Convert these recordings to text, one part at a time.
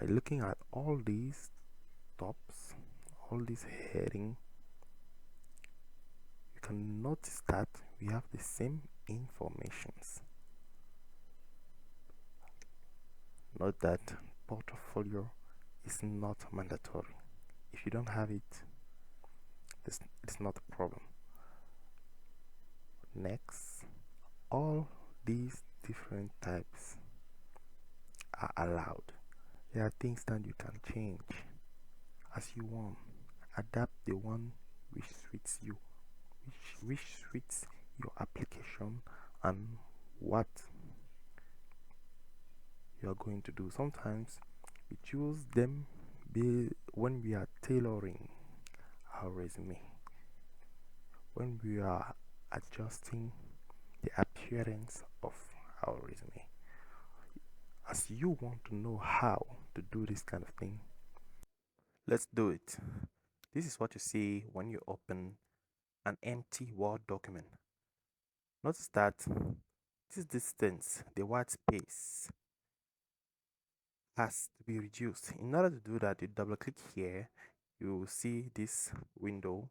By looking at all these tops, all these heading, you can notice that we have the same informations. Note that portfolio is not mandatory. If you don't have it, it's not a problem. Next, all these different types are allowed. There are things that you can change as you want. Adapt the one which suits you, which suits your application and what you are going to do. Sometimes we choose them when we are tailoring our resume, when we are adjusting the appearance of our resume. As you want to know how to do this kind of thing, let's do it. This is what you see when you open an empty Word document. Notice that this distance, the white space, has to be reduced. In order to do that, you double click here, you will see this window.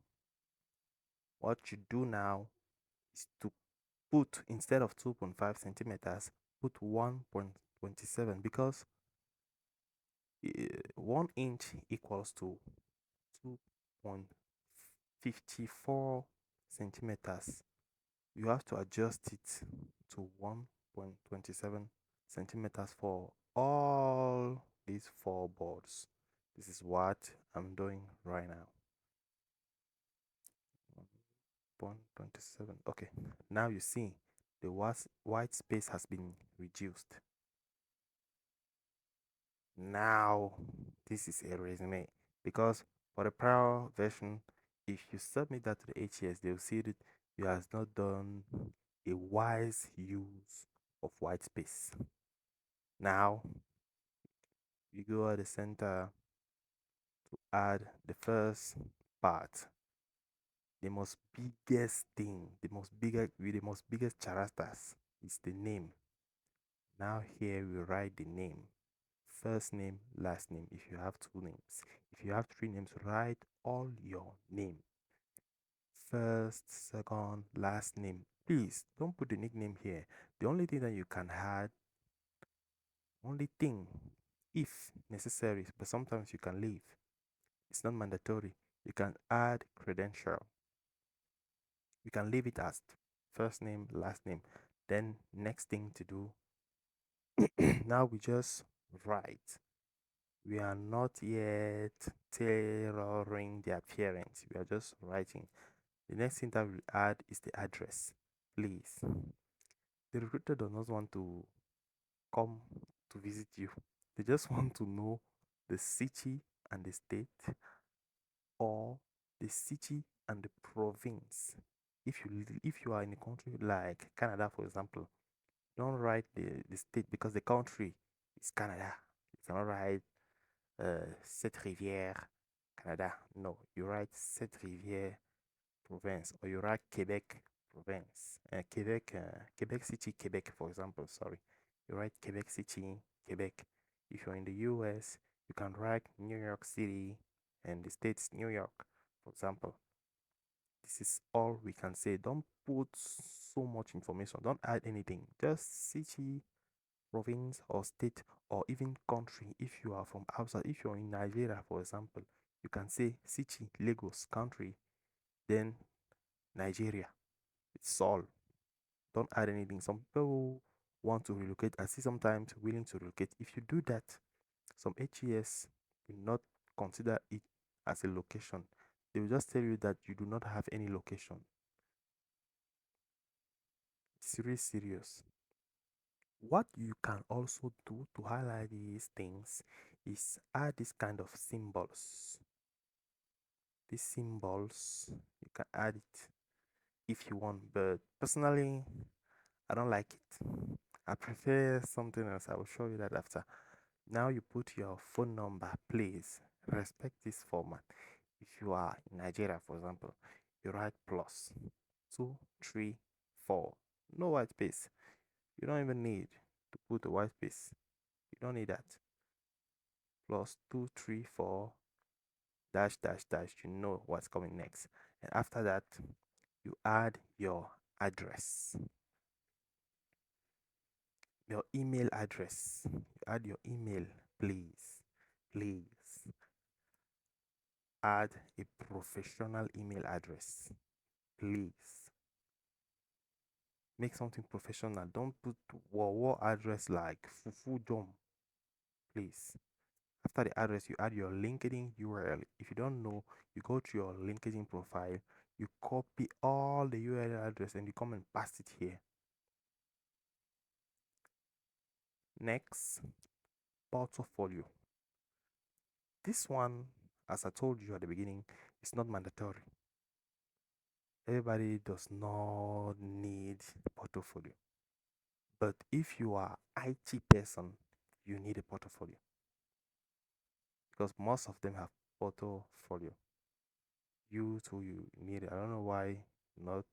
What you do now is to put, instead of 2.5 centimeters, put 1.27, because 1 inch equals to 2.54 centimeters. You have to adjust it to 1.27 centimeters for all these 4 boards. This is what I'm doing right now. 1.27. Okay, now you see the white space has been reduced. Now this is a resume, because for the prior version, if you submit that to the ATS, they'll see that you have not done a wise use of white space. Now you go at the center to add the first part, the most biggest thing, the most biggest characters is the name. Now here we write the name, first name, last name. If you have 2 names, if you have 3 names, write all your name, first, second, last name. Please don't put the nickname here. The only thing that you can add, only thing, if necessary, but sometimes you can leave, it's not mandatory, you can add credential. You can leave it as first name, last name. Then next thing to do, now we just write. We are not yet tailoring the appearance, we are just writing. The next thing that we add is the address. Please, the recruiter does not want to come to visit you, they just want to know the city and the state, or the city and the province. If you are in a country like Canada, for example, don't write the state, because the country is Canada. You cannot write Cette Rivière, Canada. No, you write Cette Rivière province, or you write Quebec province, Quebec City, Quebec, for example. Sorry, you write Quebec City, Quebec. If you're in the US, you can write New York City and the states New York, for example. This is all we can say. Don't put so much information, don't add anything, just city, province, or state, or even country. If you are from outside, if you're in Nigeria, for example, you can say city, Lagos, country, then Nigeria. It's all. Don't add anything. Some people want to relocate. I see sometimes willing to relocate. If you do that, some HES will not consider it as a location. They will just tell you that you do not have any location. It's really serious. What you can also do to highlight these things is add this kind of symbols. These symbols, you can add it if you want, but personally, I don't like it. I prefer something else. I will show you that after. Now you put your phone number. Please respect this format. If you are in Nigeria, for example, you write plus 234. No white space. You don't even need to put a white space. You don't need that. plus 234 dash dash dash. You know what's coming next. And after that, you add your address, your email address. You add your email, please. Please add a professional email address. Please make something professional. Don't put war address like fufu dom. Please. After the address, you add your LinkedIn URL. If you don't know, you go to your LinkedIn profile, you copy all the URL address and you come and paste it here. Next, portfolio. This one, as I told you at the beginning, is not mandatory. Everybody does not need portfolio. But if you are IT person, you need a portfolio because most of them have portfolio. You too, you need it. I don't know why not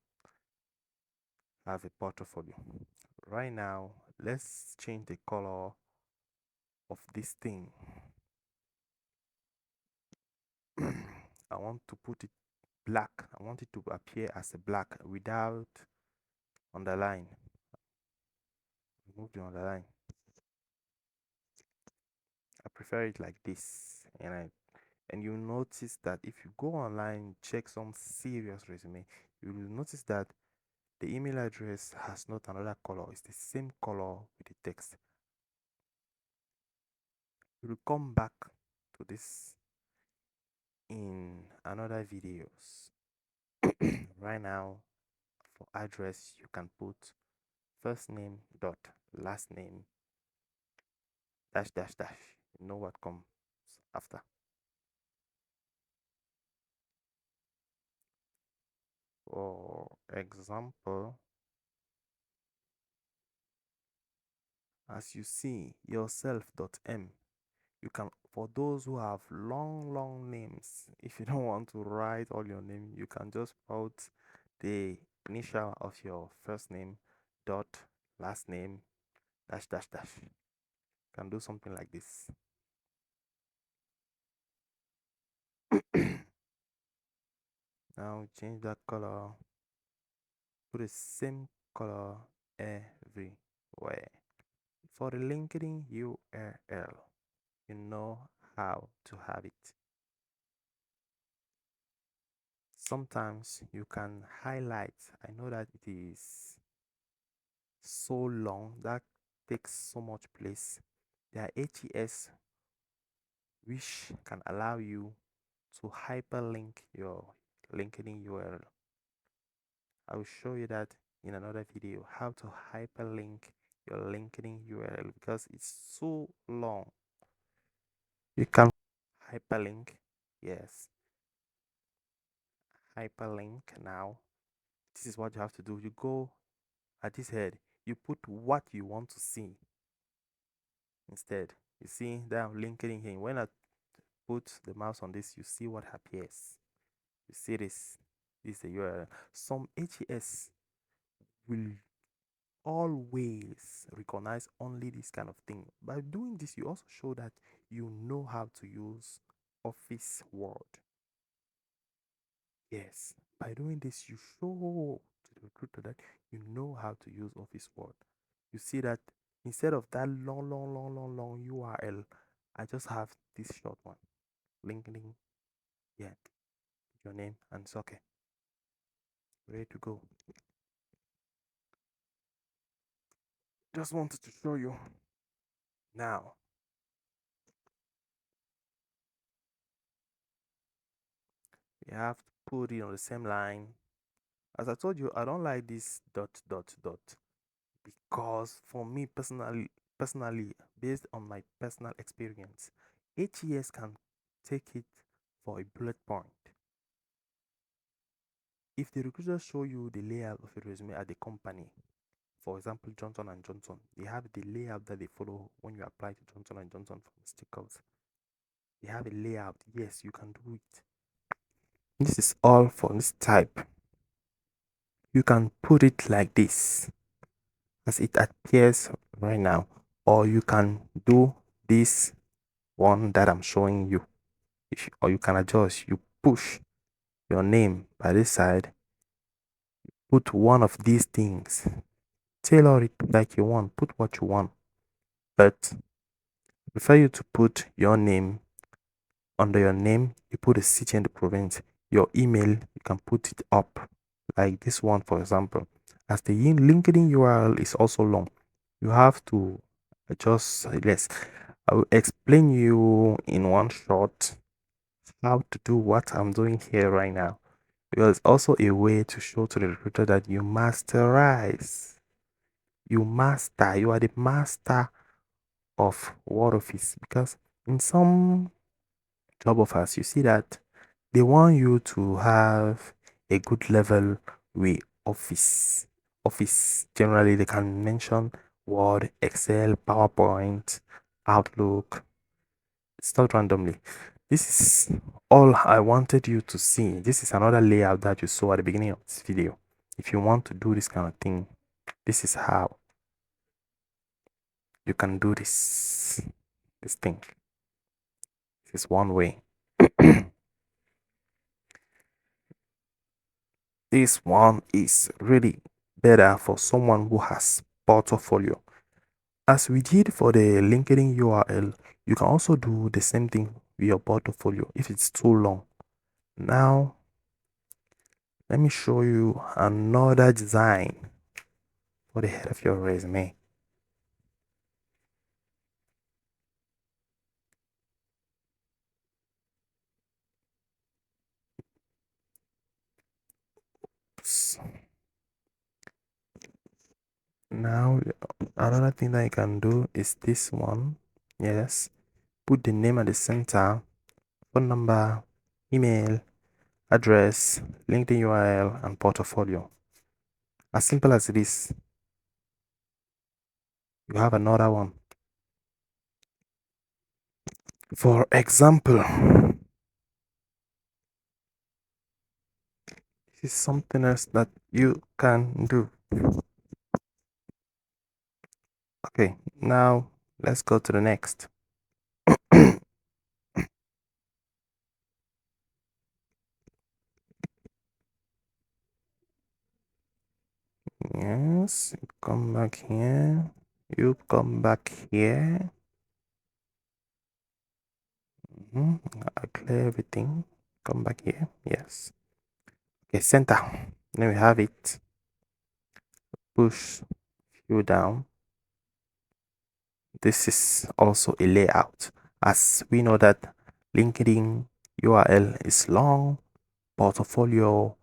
have a portfolio. Right now, let's change the color of this thing. I want to put it black. I want it to appear as a black without underline. Remove the underline. I prefer it like this. And you notice that if you go online, check some serious resume, you will notice that the email address has not another color. It's the same color with the text. We will come back to this in another videos. Right now, for address, you can put first name dot last name dash dash dash. You know what comes after. For example, as you see, yourself.m. You can, for those who have long names, if you don't want to write all your name, you can just put the initial of your first name dot last name dash dash dash. You can do something like this. Now change that color, put the same color everywhere. For the LinkedIn URL, you know how to have it. Sometimes you can highlight. I know that it is so long, that takes so much place. There are ATS which can allow you to hyperlink your LinkedIn URL. I will show you that in another video, how to hyperlink your LinkedIn URL because it's so long. You can hyperlink, yes, hyperlink. Now this is what you have to do. You go at this head, you put what you want to see instead. You see that I'm linking here. When I put the mouse on this, you see what appears. You see this is the URL. Some ATS will always recognize only this kind of thing. By doing this, you also show that you know how to use Office Word. Yes, by doing this, you show to the recruiter that you know how to use Office Word. You see that instead of that long URL, I just have this short one. LinkedIn, yeah, your name, and it's okay. Ready to go. Just wanted to show you. Now, you have to put it on the same line. As I told you, I don't like this dot because for me personally, based on my personal experience, ATS can take it for a bullet point. If the recruiter show you the layout of a resume at the company, for example, Johnson and Johnson, they have the layout that they follow when you apply to Johnson and Johnson for stickers. They have a layout. Yes, you can do it. This is all for this type. You can put it like this as it appears right now, or you can do this one that I'm showing you. Or you can adjust. You push your name by this side, put one of these things, tailor it like you want, put what you want. But I prefer you to put your name. Under your name, you put a city and the province. Your email, you can put it up like this one, for example. As the LinkedIn URL is also long, you have to adjust less. I will explain you in one shot how to do what I'm doing here right now. Because it's also a way to show to the recruiter that you masterize. You master, you are the master of Word Office. Because in some job offers, you see that they want you to have a good level with Office. Office, generally, they can mention Word, Excel, PowerPoint, Outlook. It's not randomly. This is all I wanted you to see. This is another layout that you saw at the beginning of this video. If you want to do this kind of thing, this is how you can do this thing. This is one way. This one is really better for someone who has portfolio. As we did for the LinkedIn URL, you can also do the same thing with your portfolio if it's too long. Now, let me show you another design for the head of your resume. Now, another thing that you can do is this one. Yes, put the name at the center, phone number, email, address, LinkedIn URL, and portfolio. As simple as it is. You have another one. For example, this is something else that you can do. Okay, now let's go to the next. Yes, come back here. You come back here. I clear everything. Come back here. Yes. Okay, center. Then we have it. Push you down. This is also a layout. As we know that LinkedIn URL is long, portfolio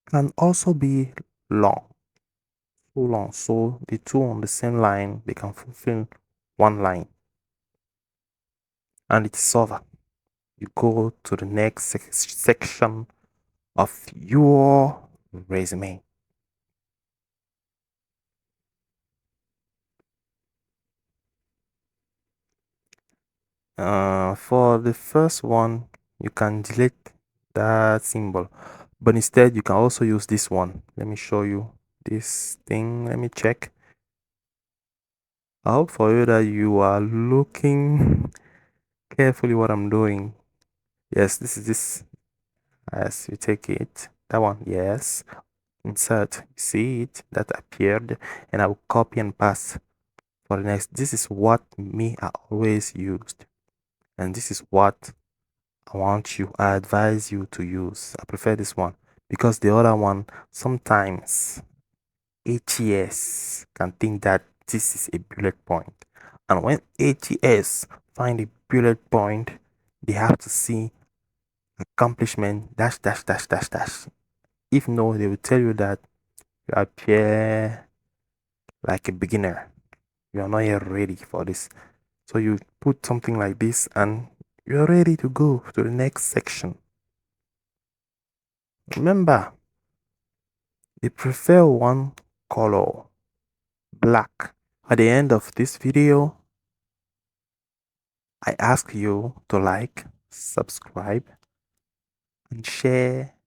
can also be long, so long. So the two on the same line, they can fulfill one line. And it's over. You go to the next section of your resume. For the first one, you can delete that symbol, but instead you can also use this one. Let me show you this thing. Let me check. I hope for you that you are looking carefully what I'm doing. Yes, this is this. Yes, you take it. That one, yes. Insert. You see it that appeared, and I will copy and paste for the next. This is what me I always used, and this is what I advise you to use. I prefer this one because the other one, sometimes ATS can think that this is a bullet point. And when ATS find a bullet point, they have to see accomplishment dash dash dash dash dash. If no, they will tell you that you appear like a beginner. You are not yet ready for this. So you put something like this and you're ready to go to the next section. Remember, they prefer one color, black. At the end of this video, I ask you to like, subscribe, and share